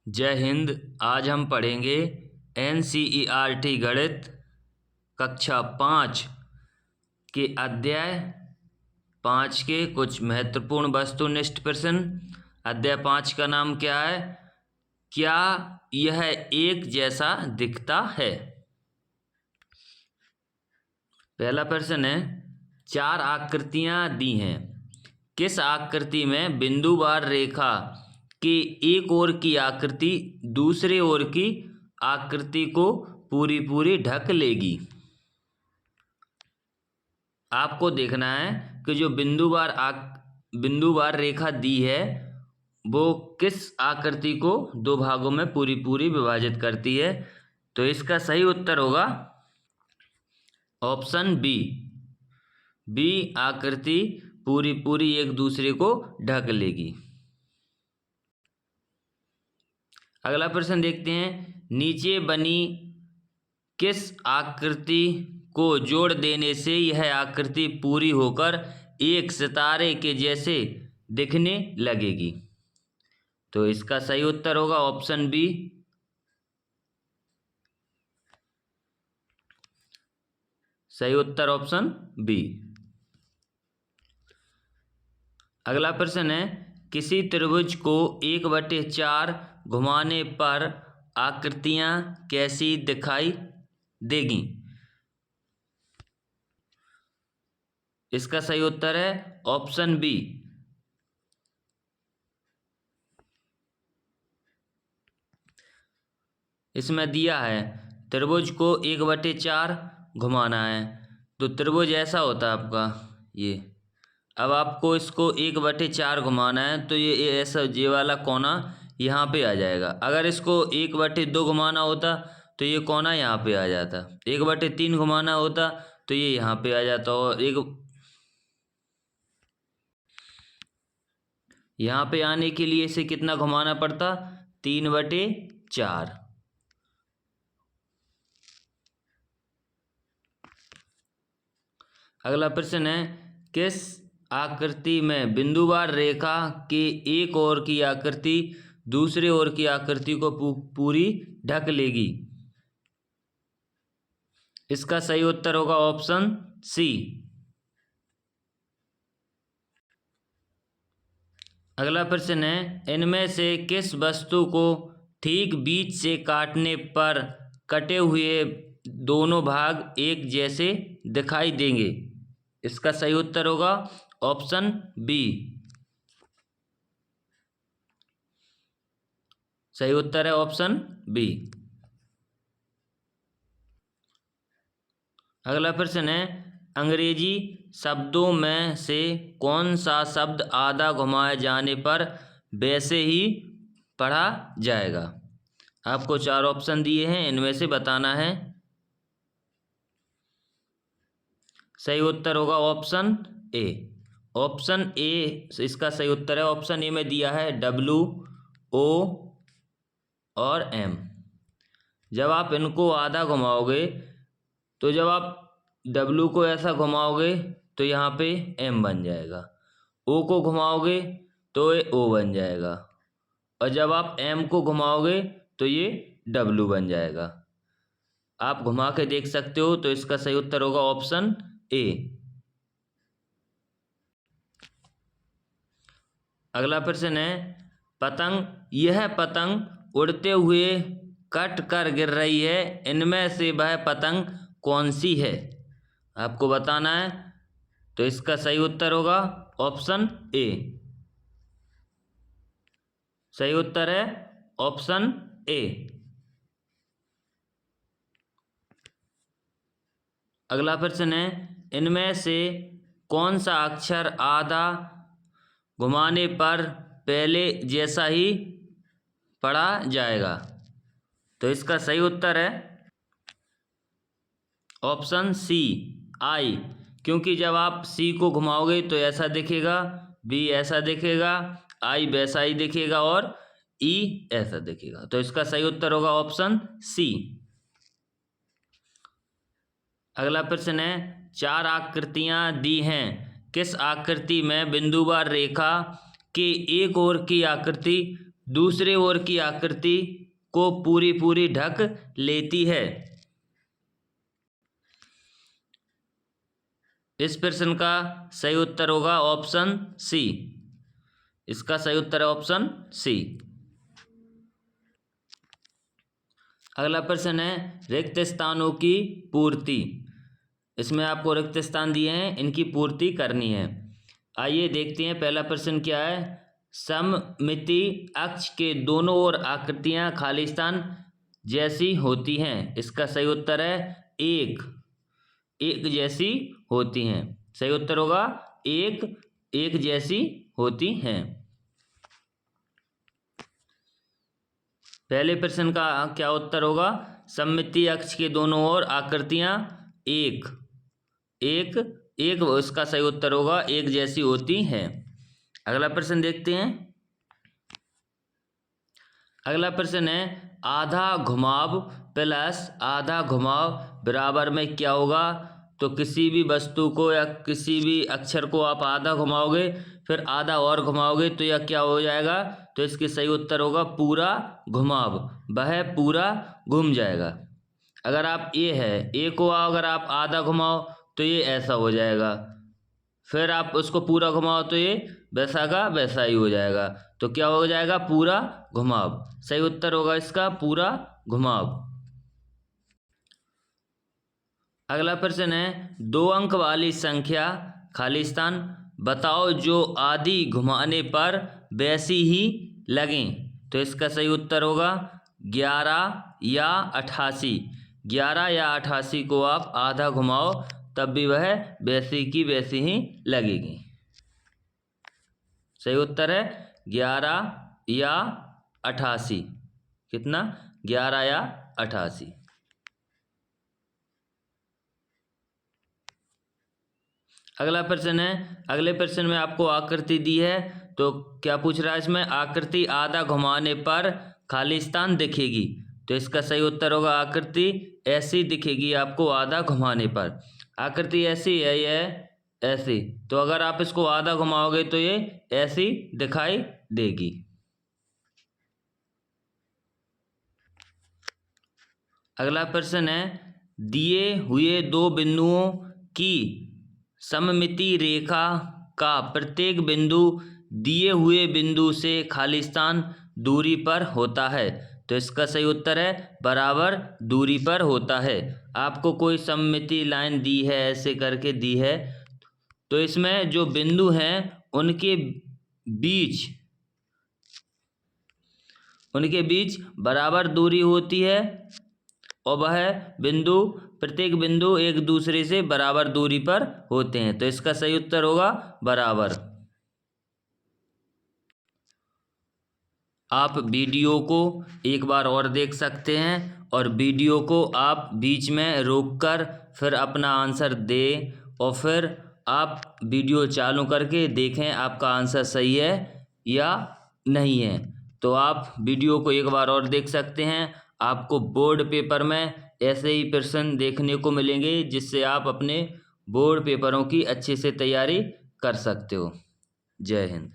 जय हिंद। आज हम पढ़ेंगे NCERT गणित कक्षा 5 के अध्याय 5 के कुछ महत्वपूर्ण वस्तुनिष्ठ प्रश्न। अध्याय 5 का नाम क्या है? क्या यह एक जैसा दिखता है? पहला प्रश्न है, चार आकृतियां दी हैं। किस आकृति में बिंदुवार रेखा के एक ओर की आकृति दूसरे ओर की आकृति को पूरी ढक लेगी? आपको देखना है कि जो बिंदुवार रेखा दी है वो किस आकृति को दो भागों में पूरी विभाजित करती है। तो इसका सही उत्तर होगा ऑप्शन बी आकृति पूरी एक दूसरे को ढक लेगी। अगला प्रश्न देखते हैं, नीचे बनी किस आकृति को जोड़ देने से यह आकृति पूरी होकर एक सितारे के जैसे दिखने लगेगी? तो इसका सही उत्तर होगा ऑप्शन बी। सही उत्तर ऑप्शन बी। अगला प्रश्न है, किसी त्रिभुज को 1/4 घुमाने पर आकृतियां कैसी दिखाई देगी? इसका सही उत्तर है ऑप्शन बी। इसमें दिया है त्रिभुज को 1/4 घुमाना है, तो त्रिभुज ऐसा होता है आपका ये। अब आपको इसको 1/4 घुमाना है तो ये ऐसा ये वाला कोना यहाँ पे आ जाएगा। अगर इसको 1/2 घुमाना होता तो ये कोना यहाँ पे आ जाता। 1/3 घुमाना होता तो ये यहाँ पे आ जाता, और यहाँ पे आने के लिए इसे कितना घुमाना पड़ता? 3/4। अगला प्रश्न है, किस आकृति में बिंदुवार रेखा के एक ओर की आकृति दूसरे ओर की आकृति को पूरी ढक लेगी? इसका सही उत्तर होगा ऑप्शन सी। अगला प्रश्न है, इनमें से किस वस्तु को ठीक बीच से काटने पर कटे हुए दोनों भाग एक जैसे दिखाई देंगे? इसका सही उत्तर होगा ऑप्शन बी। सही उत्तर है ऑप्शन बी। अगला प्रश्न है, अंग्रेजी शब्दों में से कौन सा शब्द आधा घुमाए जाने पर वैसे ही पढ़ा जाएगा? आपको 4 ऑप्शन दिए हैं, इनमें से बताना है। सही उत्तर होगा ऑप्शन ए। ऑप्शन ए इसका सही उत्तर है। ऑप्शन ए में दिया है WO और M। जब आप इनको आधा घुमाओगे तो जब आप W को ऐसा घुमाओगे तो यहाँ पे M बन जाएगा, O को घुमाओगे तो ये O बन जाएगा, और जब आप M को घुमाओगे तो ये W बन जाएगा। आप घुमा के देख सकते हो। तो इसका सही उत्तर होगा ऑप्शन ए। अगला प्रश्न है, यह पतंग उड़ते हुए कट कर गिर रही है, इनमें से वह पतंग कौन सी है? आपको बताना है। तो इसका सही उत्तर होगा ऑप्शन ए। सही उत्तर है ऑप्शन ए। अगला प्रश्न है, इनमें से कौन सा अक्षर आधा घुमाने पर पहले जैसा ही पढ़ा जाएगा? तो इसका सही उत्तर है ऑप्शन सी, आई। क्योंकि जब आप सी को घुमाओगे तो ऐसा दिखेगा, बी ऐसा दिखेगा, आई वैसा ही दिखेगा, और ई ऐसा दिखेगा। तो इसका सही उत्तर होगा ऑप्शन सी। अगला प्रश्न है, 4 आकृतियां दी हैं, किस आकृति में बिंदुवार रेखा के एक ओर की आकृति दूसरे ओर की आकृति को पूरी पूरी ढक लेती है। इस प्रश्न का सही उत्तर होगा ऑप्शन सी। इसका सही उत्तर है ऑप्शन सी। अगला प्रश्न है रिक्त स्थानों की पूर्ति। इसमें आपको रिक्त स्थान दिए हैं, इनकी पूर्ति करनी है। आइए देखते हैं पहला प्रश्न क्या है। सममिति अक्ष के दोनों ओर आकृतियां खाली स्थान जैसी होती हैं। इसका सही उत्तर है एक जैसी होती हैं। सही उत्तर होगा एक जैसी होती हैं। पहले प्रश्न का क्या उत्तर होगा। सममिति अक्ष के दोनों ओर आकृतियां एक इसका सही उत्तर होगा एक जैसी होती हैं। अगला प्रश्न देखते हैं। अगला प्रश्न है आधा घुमाव प्लस आधा घुमाव बराबर में क्या होगा। तो किसी भी वस्तु को या किसी भी अक्षर को आप आधा घुमाओगे फिर आधा और घुमाओगे तो यह क्या हो जाएगा। तो इसके सही उत्तर होगा पूरा घुमाव, वह पूरा घूम जाएगा। अगर आप ए को अगर आप आधा घुमाओ तो ये ऐसा हो जाएगा, फिर आप उसको पूरा घुमाओ तो ये वैसा का वैसा ही हो जाएगा। तो क्या हो जाएगा पूरा घुमाव। सही उत्तर होगा इसका पूरा घुमाव। अगला प्रश्न है 2 अंक वाली संख्या खाली स्थान बताओ जो आधी घुमाने पर वैसी ही लगें। तो इसका सही उत्तर होगा 11 या 88। 11 या 88 को आप आधा घुमाओ तब भी वह वैसी की वैसी ही लगेगी। सही उत्तर है 11 या 88। कितना 11 या 88। अगला प्रश्न है। अगले प्रश्न में आपको आकृति दी है तो क्या पूछ रहा है इसमें। आकृति आधा घुमाने पर खाली स्थान दिखेगी। तो इसका सही उत्तर होगा आकृति ऐसी दिखेगी आपको आधा घुमाने पर। आकृति ऐसी है यह ऐसी, तो अगर आप इसको आधा घुमाओगे तो ये ऐसी दिखाई देगी। अगला प्रश्न है दिए हुए 2 बिंदुओं की सममिति रेखा का प्रत्येक बिंदु दिए हुए बिंदु से खाली स्थान दूरी पर होता है। तो इसका सही उत्तर है बराबर दूरी पर होता है। आपको कोई सममिति लाइन दी है ऐसे करके दी है तो इसमें जो बिंदु हैं उनके बीच बराबर दूरी होती है और वह बिंदु प्रत्येक बिंदु एक दूसरे से बराबर दूरी पर होते हैं। तो इसका सही उत्तर होगा बराबर। आप वीडियो को एक बार और देख सकते हैं और वीडियो को आप बीच में रोककर फिर अपना आंसर दें और फिर आप वीडियो चालू करके देखें आपका आंसर सही है या नहीं है। तो आप वीडियो को एक बार और देख सकते हैं। आपको बोर्ड पेपर में ऐसे ही प्रश्न देखने को मिलेंगे जिससे आप अपने बोर्ड पेपरों की अच्छे से तैयारी कर सकते हो। जय हिंद।